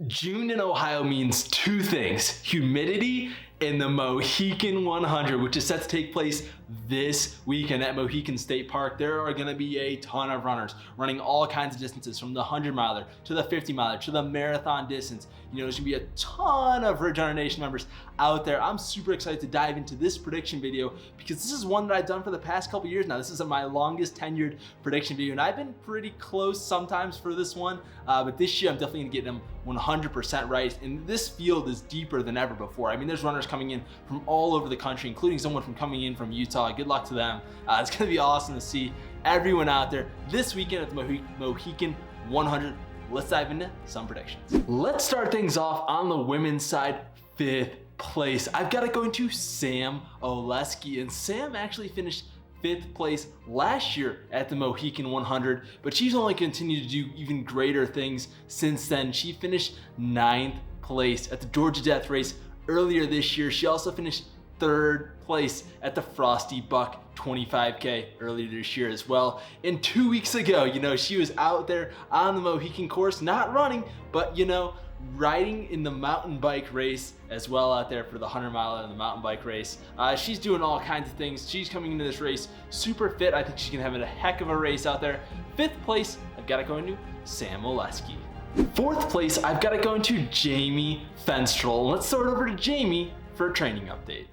June in Ohio means two things: humidity and the Mohican 100, which is set to take place this weekend at Mohican State Park. There are going to be a ton of runners running all kinds of distances, from the 100 miler to the 50 miler to the marathon distance. You know, there's going to be a ton of Ridge Runner Nation members out there. I'm super excited to dive into this prediction video because this is one that I've done for the past couple years now. This is my longest tenured prediction video, and I've been pretty close sometimes for this one, but this year I'm definitely going to get them 100% right. And this field is deeper than ever before. I mean, there's runners coming in from all over the country, including someone from coming in from Utah. Good luck to them. It's going to be awesome to see everyone out there this weekend at the Mohican 100. Let's dive into some predictions. Let's start things off on the women's side. 5th place, I've got it going to Sam Oleski, and Sam actually finished 5th place last year at the Mohican 100, but she's only continued to do even greater things since then. She finished 9th place at the Georgia Death Race earlier this year. She also finished 3rd place at the Frosty Buck 25K earlier this year as well. And 2 weeks ago, you know, she was out there on the Mohican course, not running, but you know, riding in the mountain bike race as well out there for the 100 mile and the mountain bike race. She's doing all kinds of things. She's coming into this race super fit. I think she's gonna have a heck of a race out there. 5th place, I've got it going to Sam Oleski. 4th place, I've got it going to Jamie Fenstrol. Let's throw it over to Jamie for a training update.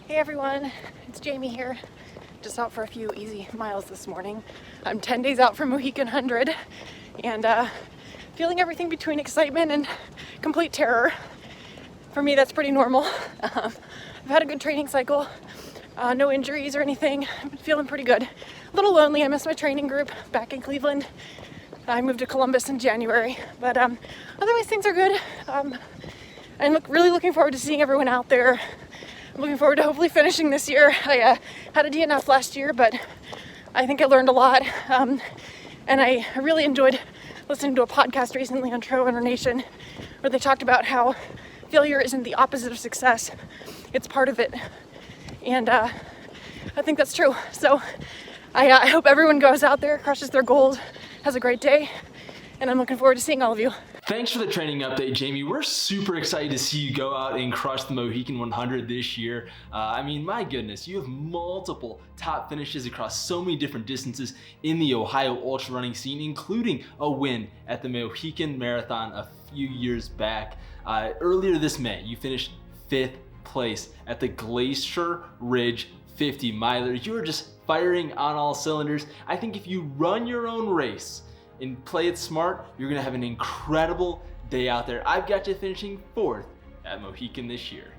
Hey everyone, it's Jamie here. Just out for a few easy miles this morning. I'm 10 days out from Mohican 100 and feeling everything between excitement and complete terror. For me, that's pretty normal. I've had a good training cycle, no injuries or anything. I've been feeling pretty good. A little lonely, I miss my training group back in Cleveland. I moved to Columbus in January, but otherwise things are good. I'm really looking forward to seeing everyone out there. I'm looking forward to hopefully finishing this year. I had a DNF last year, but I think I learned a lot. And I really enjoyed listening to a podcast recently on Trail Runner Nation where they talked about how failure isn't the opposite of success. It's part of it. And I think that's true. So I hope everyone goes out there, crushes their goals, has a great day, and I'm looking forward to seeing all of you. Thanks for the training update, Jamie. We're super excited to see you go out and crush the Mohican 100 this year. I mean, my goodness, you have multiple top finishes across so many different distances in the Ohio ultra running scene, including a win at the Mohican Marathon a few years back. Earlier this May, you finished 5th place at the Glacier Ridge 50 miler. You are just firing on all cylinders. I think if you run your own race and play it smart, you're gonna have an incredible day out there. I've got you finishing 4th at Mohican this year.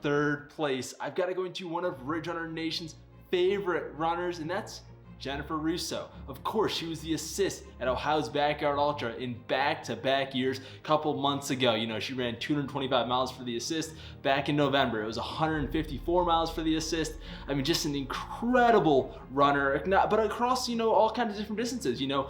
3rd place, I've got it going to one of Ridge Runner Nation's favorite runners, and that's Jennifer Russo. Of course, she was the assist at Ohio's Backyard Ultra in back-to-back years. A couple months ago, you know, she ran 225 miles for the assist. Back in November, it was 154 miles for the assist. I mean, just an incredible runner, but across, you know, all kinds of different distances. You know,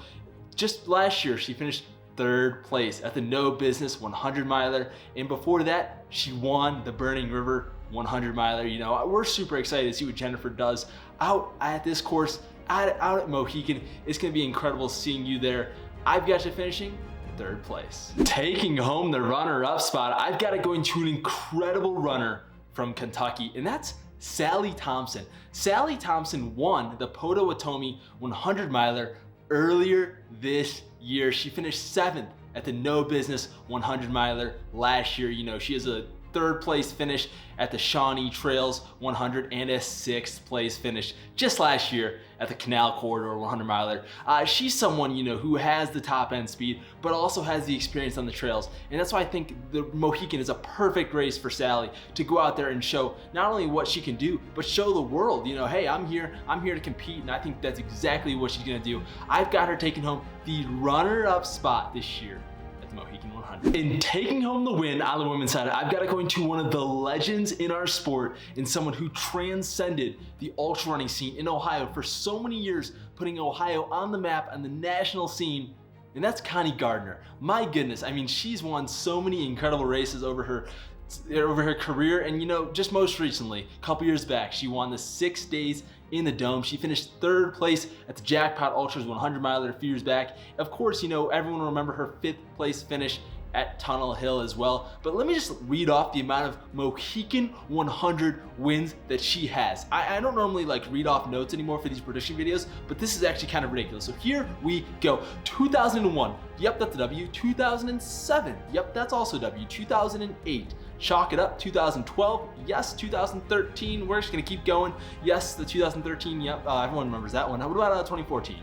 just last year, she finished 3rd place at the No Business 100 miler. And before that, she won the Burning River 100 miler. You know, we're super excited to see what Jennifer does out at this course, out at Mohican. It's gonna be incredible seeing you there. I've got you finishing 3rd place. Taking home the runner-up spot, I've got it going to an incredible runner from Kentucky, and that's Sally Thompson. Sally Thompson won the Potawatomi 100 miler earlier this year. She finished 7th at the No Business 100 miler last year. You know, she has a 3rd place finish at the Shawnee Trails 100 and a 6th place finish just last year at the Canal Corridor 100 miler. She's someone, you know, who has the top end speed, but also has the experience on the trails. And that's why I think the Mohican is a perfect race for Sally to go out there and show not only what she can do, but show the world, you know, hey, I'm here to compete. And I think that's exactly what she's gonna do. I've got her taking home the runner-up spot this year at the Mohican 100. In taking home the win on the women's side, I've got it going to one of the legends in our sport and someone who transcended the ultra running scene in Ohio for so many years, putting Ohio on the map on the national scene, and that's Connie Gardner. My goodness, I mean, she's won so many incredible races over her career, and you know, just most recently, a couple years back, she won the 6 days in the Dome. She finished 3rd place at the Jackpot Ultras 100 miler a few years back. Of course, you know, everyone will remember her 5th place finish at Tunnel Hill as well. But let me just read off the amount of Mohican 100 wins that she has. I don't normally like read off notes anymore for these prediction videos, but this is actually kind of ridiculous. So here we go. 2001, yep, that's a W. 2007, yep, that's also a W. 2008, chalk it up. 2012, yes. 2013, we're just gonna keep going. Yes, the 2013, yep, everyone remembers that one. What about 2014?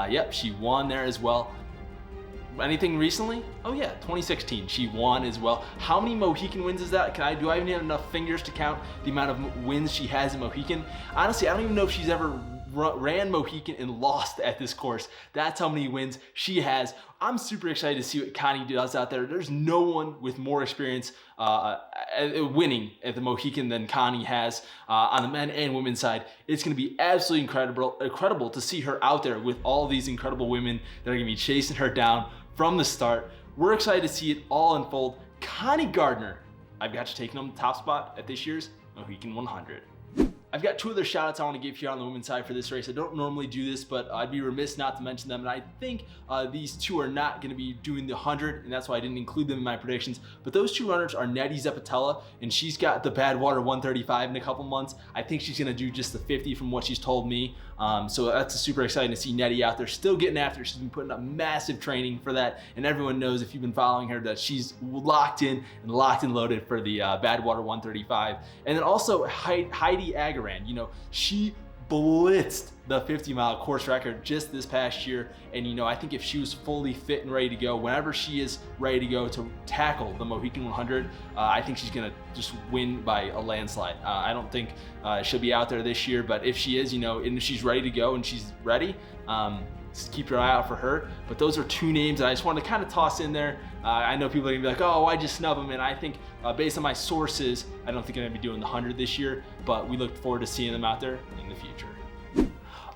Yep, she won there as well. Anything recently? Oh yeah, 2016, she won as well. How many Mohican wins is that? Do I even have enough fingers to count the amount of wins she has in Mohican? Honestly, I don't even know if she's ever ran Mohican and lost at this course. That's how many wins she has. I'm super excited to see what Connie does out there. There's no one with more experience winning at the Mohican than Connie has on the men and women's side. It's going to be absolutely incredible to see her out there with all these incredible women that are going to be chasing her down from the start. We're excited to see it all unfold. Connie Gardner, I've got you taking home the top spot at this year's Mohican 100. I've got two other shout outs I want to give here on the women's side for this race. I don't normally do this, but I'd be remiss not to mention them. And I think these two are not going to be doing the 100, and that's why I didn't include them in my predictions. But those two runners are Nettie Zepatella, and she's got the Badwater 135 in a couple months. I think she's going to do just the 50 from what she's told me. So that's super exciting to see Nettie out there still getting after. She's been putting up massive training for that, and everyone knows if you've been following her that she's locked in and loaded for the Badwater 135. And then also Heidi Agaran, you know, she blitzed the 50-mile course record just this past year, and you know, I think if she was fully fit and ready to go, whenever she is ready to go to tackle the Mohican 100, I think she's gonna just win by a landslide. I don't think she'll be out there this year, but if she is, you know, and if she's ready to go and she's ready, just keep your eye out for her. But those are two names that I just wanted to kind of toss in there. I know people are gonna be like, oh, why just snub them? And I think based on my sources, I don't think I'm gonna be doing the 100 this year, but we look forward to seeing them out there in the future.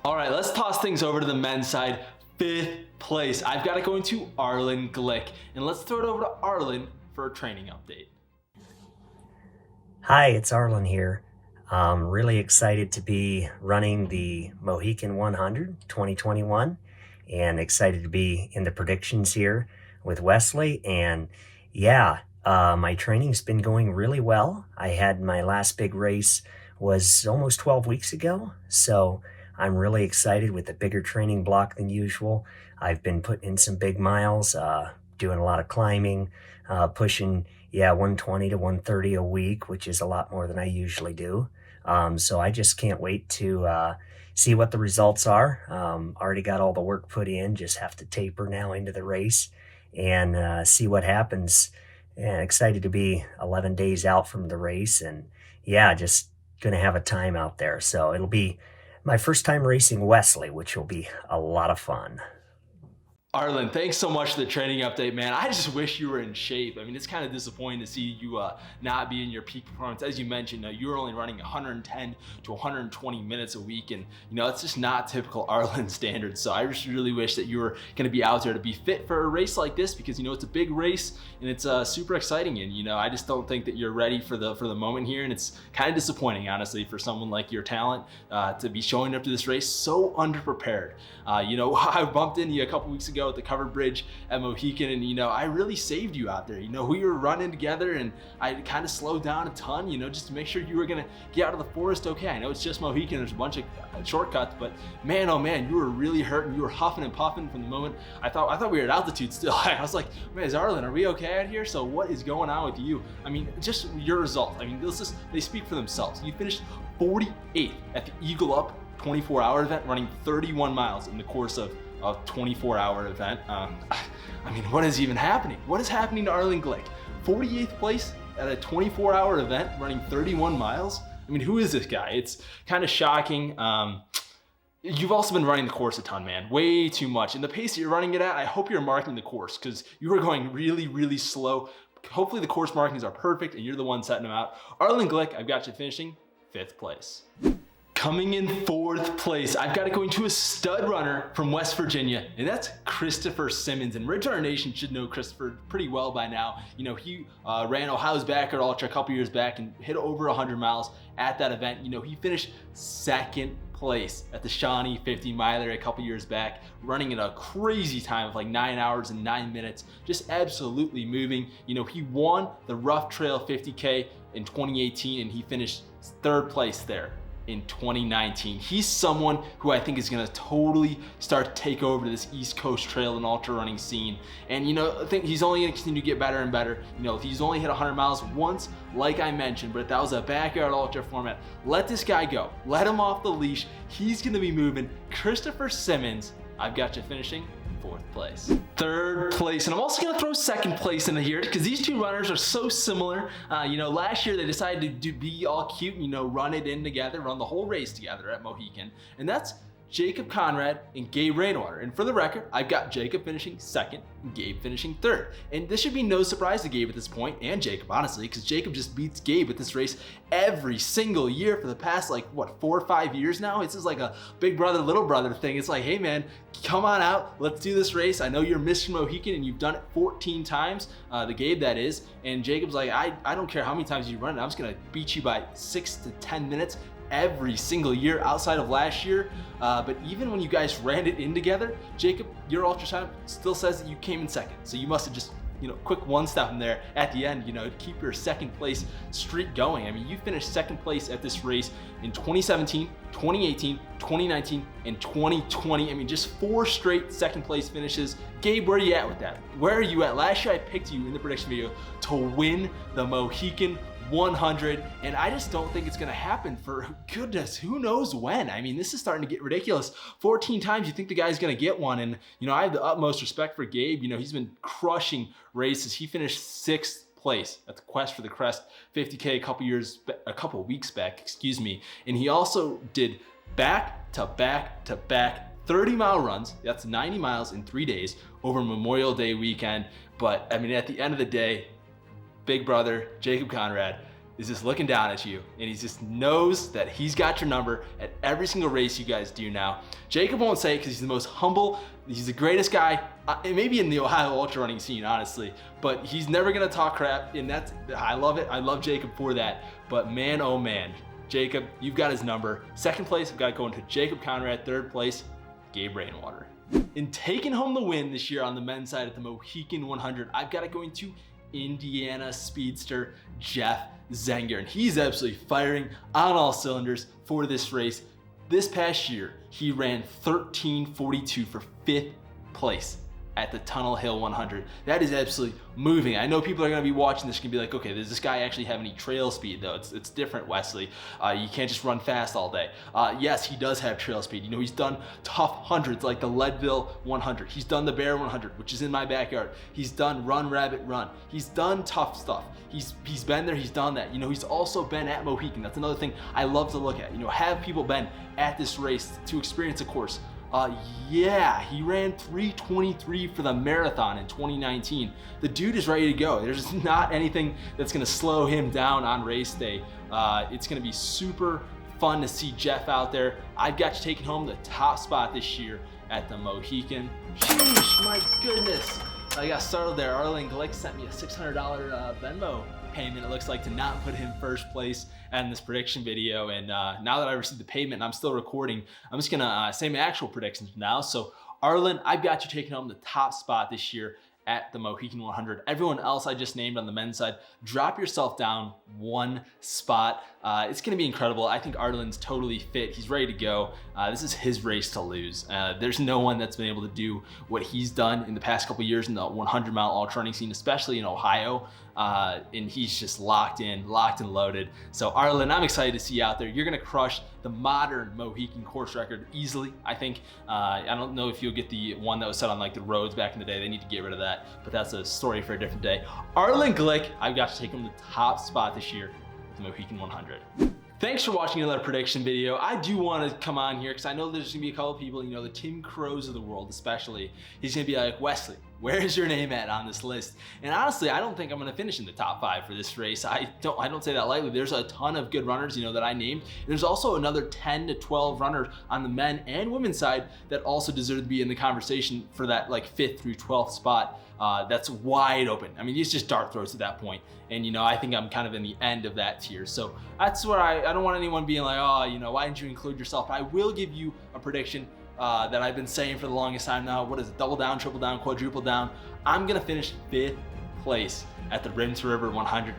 All right, let's toss things over to the men's side. 5th place, I've got it going to Arlen Glick. And let's throw it over to Arlen for a training update. Hi, it's Arlen here. I'm really excited to be running the Mohican 100 2021 and excited to be in the predictions here with Wesley. And yeah, my training's been going really well. I had my last big race was almost 12 weeks ago, so I'm really excited with a bigger training block than usual. I've been putting in some big miles, doing a lot of climbing, pushing 120 to 130 a week, which is a lot more than I usually do. So I just can't wait to see what the results are. Already got all the work put in, just have to taper now into the race and see what happens. And excited to be 11 days out from the race, and yeah, just gonna have a time out there. So it'll be my first time racing Wesley, which will be a lot of fun. Arlen, thanks so much for the training update, man. I just wish you were in shape. I mean, it's kind of disappointing to see you not be in your peak performance. As you mentioned, you were only running 110 to 120 minutes a week, and you know, it's just not typical Arlen standards. So I just really wish that you were going to be out there to be fit for a race like this, because you know, it's a big race and it's super exciting. And you know, I just don't think that you're ready for the moment here, and it's kind of disappointing, honestly, for someone like your talent to be showing up to this race so underprepared. You know, I bumped into you a couple weeks ago at the covered bridge at Mohican, and you know, I really saved you out there. You know, we were running together and I kind of slowed down a ton, you know, just to make sure you were gonna get out of the forest okay. I know it's just Mohican, there's a bunch of shortcuts, but man, oh man, you were really hurting. You were huffing and puffing from the moment I thought we were at altitude still. I was like, man, Arlen, are we okay out here? So what is going on with you? I mean, just your results, I mean, they speak for themselves. You finished 48th at the Eagle Up 24-hour event, running 31 miles in the course of a 24-hour event. I mean, what is even happening? What is happening to Arlen Glick? 48th place at a 24-hour event, running 31 miles? I mean, who is this guy? It's kind of shocking. You've also been running the course a ton, man. Way too much. And the pace that you're running it at, I hope you're marking the course, because you are going really, really slow. Hopefully the course markings are perfect and you're the one setting them out. Arlen Glick, I've got you finishing 5th place. Coming in 4th place, I've got it going to a stud runner from West Virginia, and that's Christopher Simmons. And Ridge Runner Nation should know Christopher pretty well by now. You know, he ran Ohio's Backyard Ultra a couple years back and hit over 100 miles at that event. You know, he finished 2nd place at the Shawnee 50 miler a couple years back, running in a crazy time of like 9 hours and 9 minutes, just absolutely moving. You know, he won the Rough Trail 50K in 2018 and he finished 3rd place there in 2019. He's someone who I think is going to totally start to take over this East Coast trail and ultra running scene. And you know, I think he's only going to continue to get better and better. You know, he's only hit 100 miles once, like I mentioned, but that was a backyard ultra format. Let this guy go. Let him off the leash. He's going to be moving. Christopher Simmons, I've got you finishing 4th place. 3rd place, and I'm also gonna throw 2nd place in here because these two runners are so similar. You know, last year they decided to be all cute and, you know, run it in together, run the whole race together at Mohican, and that's Jacob Conrad and Gabe Rainwater. And for the record, I've got Jacob finishing 2nd and Gabe finishing 3rd. And this should be no surprise to Gabe at this point, and Jacob, honestly, because Jacob just beats Gabe at this race every single year for the past, like, what, 4 or 5 years now? It's just like a big brother, little brother thing. It's like, hey man, come on out, let's do this race. I know you're Mr. Mohican and you've done it 14 times, the Gabe that is. And Jacob's like, I don't care how many times you run it, I'm just gonna beat you by 6 to 10 minutes every single year outside of last year. But even when you guys ran it in together, Jacob, your ultra time still says that you came in 2nd. So you must have just, you know, quick one step in there at the end, you know, to keep your 2nd place streak going. I mean, you finished 2nd place at this race in 2017, 2018, 2019, and 2020. I mean, just 4 straight 2nd place finishes. Gabe, where are you at with that? Where are you at? Last year I picked you in the prediction video to win the Mohican 100, and I just don't think it's gonna happen for, goodness, who knows when. I mean, this is starting to get ridiculous. 14 times you think the guy's gonna get one, and you know, I have the utmost respect for Gabe. You know, he's been crushing races. He finished 6th place at the Quest for the Crest 50K a couple weeks back, excuse me. And he also did back to back to back 30-mile runs. That's 90 miles in 3 days over Memorial Day weekend. But I mean, at the end of the day, big brother Jacob Conrad is just looking down at you, and he just knows that he's got your number at every single race you guys do now. Jacob won't say it because he's the most humble, he's the greatest guy, maybe in the Ohio ultra running scene, honestly, but he's never gonna talk crap, and that's, I love it. I love Jacob for that. But man, oh man, Jacob, you've got his number. 2nd place, I've got it going to Jacob Conrad. 3rd place, Gabe Rainwater. In taking home the win this year on the men's side at the Mohican 100, I've got it going to Indiana speedster Jeff Zenger, and he's absolutely firing on all cylinders for this race. This past year, he ran 13:42 for 5th place at the Tunnel Hill 100. That is absolutely moving. I know people are gonna be watching this, gonna be like, okay, does this guy actually have any trail speed though? It's different, Wesley. You can't just run fast all day. Yes, he does have trail speed. You know, he's done tough hundreds like the Leadville 100. He's done the Bear 100, which is in my backyard. He's done Run Rabbit Run. He's done tough stuff. He's been there, he's done that. You know, he's also been at Mohican. That's another thing I love to look at. You know, have people been at this race to experience a course. Yeah, he ran 3:23 for the marathon in 2019. The dude is ready to go. There's not anything that's gonna slow him down on race day. It's gonna be super fun to see Jeff out there. I've got you taking home the top spot this year at the Mohican. Sheesh, my goodness. I got startled there. Arlen Glick sent me a $600 Venmo payment, it looks like, to not put him 1st place in this prediction video. And now that I received the payment and I'm still recording, I'm just gonna say my actual predictions now. So Arlen, I've got you taking home the top spot this year at the Mohican 100. Everyone else I just named on the men's side, drop yourself down 1 spot. It's gonna be incredible. I think Arlen's totally fit. He's ready to go. This is his race to lose. There's no one that's been able to do what he's done in the past couple years in the 100-mile ultra running scene, especially in Ohio. And he's just locked and loaded. So Arlen, I'm excited to see you out there. You're gonna crush the modern Mohican course record easily, I think. I don't know if you'll get the one that was set on like the roads back in the day. They need to get rid of that, but that's a story for a different day. Arlen Glick, I've got to take him the top spot this year at the Mohican 100. Thanks for watching another prediction video. I do want to come on here because I know there's gonna be a couple people, you know, the Tim Crows of the world especially. He's gonna be like, Wesley, Where's your name at on this list? And honestly, I don't think I'm gonna finish in the top 5 for this race. I don't say that lightly. There's a ton of good runners, you know, that I named. There's also another 10 to 12 runners on the men and women's side that also deserve to be in the conversation for that like 5th through 12th spot. That's wide open. I mean, it's just dart throws at that point. And, you know, I think I'm kind of in the end of that tier. So that's what I don't want anyone being like, oh, you know, why didn't you include yourself? I will give you a prediction that I've been saying for the longest time now. What is it? Double down, triple down, quadruple down. I'm gonna finish 5th place at the Rim to River 100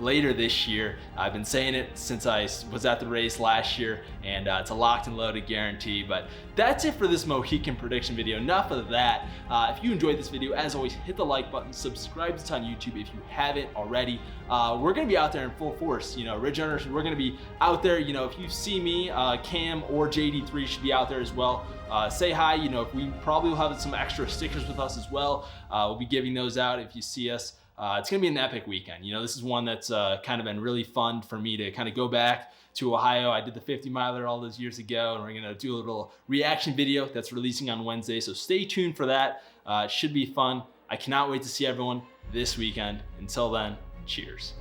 later this year. I've been saying it since I was at the race last year, and it's a locked and loaded guarantee. But that's it for this Mohican prediction video. Enough of that. If you enjoyed this video, as always, hit the like button, subscribe to us on YouTube if you haven't already. We're gonna be out there in full force. You know, Ridge Runners, we're gonna be out there. You know, if you see me, Cam or JD3 should be out there as well. Say hi. You know, we probably will have some extra stickers with us as well. We'll be giving those out if you see us. It's gonna be an epic weekend. You know, this is one that's kind of been really fun for me to kind of go back to Ohio. I did the 50 miler all those years ago, and we're gonna do a little reaction video that's releasing on Wednesday. So stay tuned for that. It should be fun. I cannot wait to see everyone this weekend. Until then, cheers.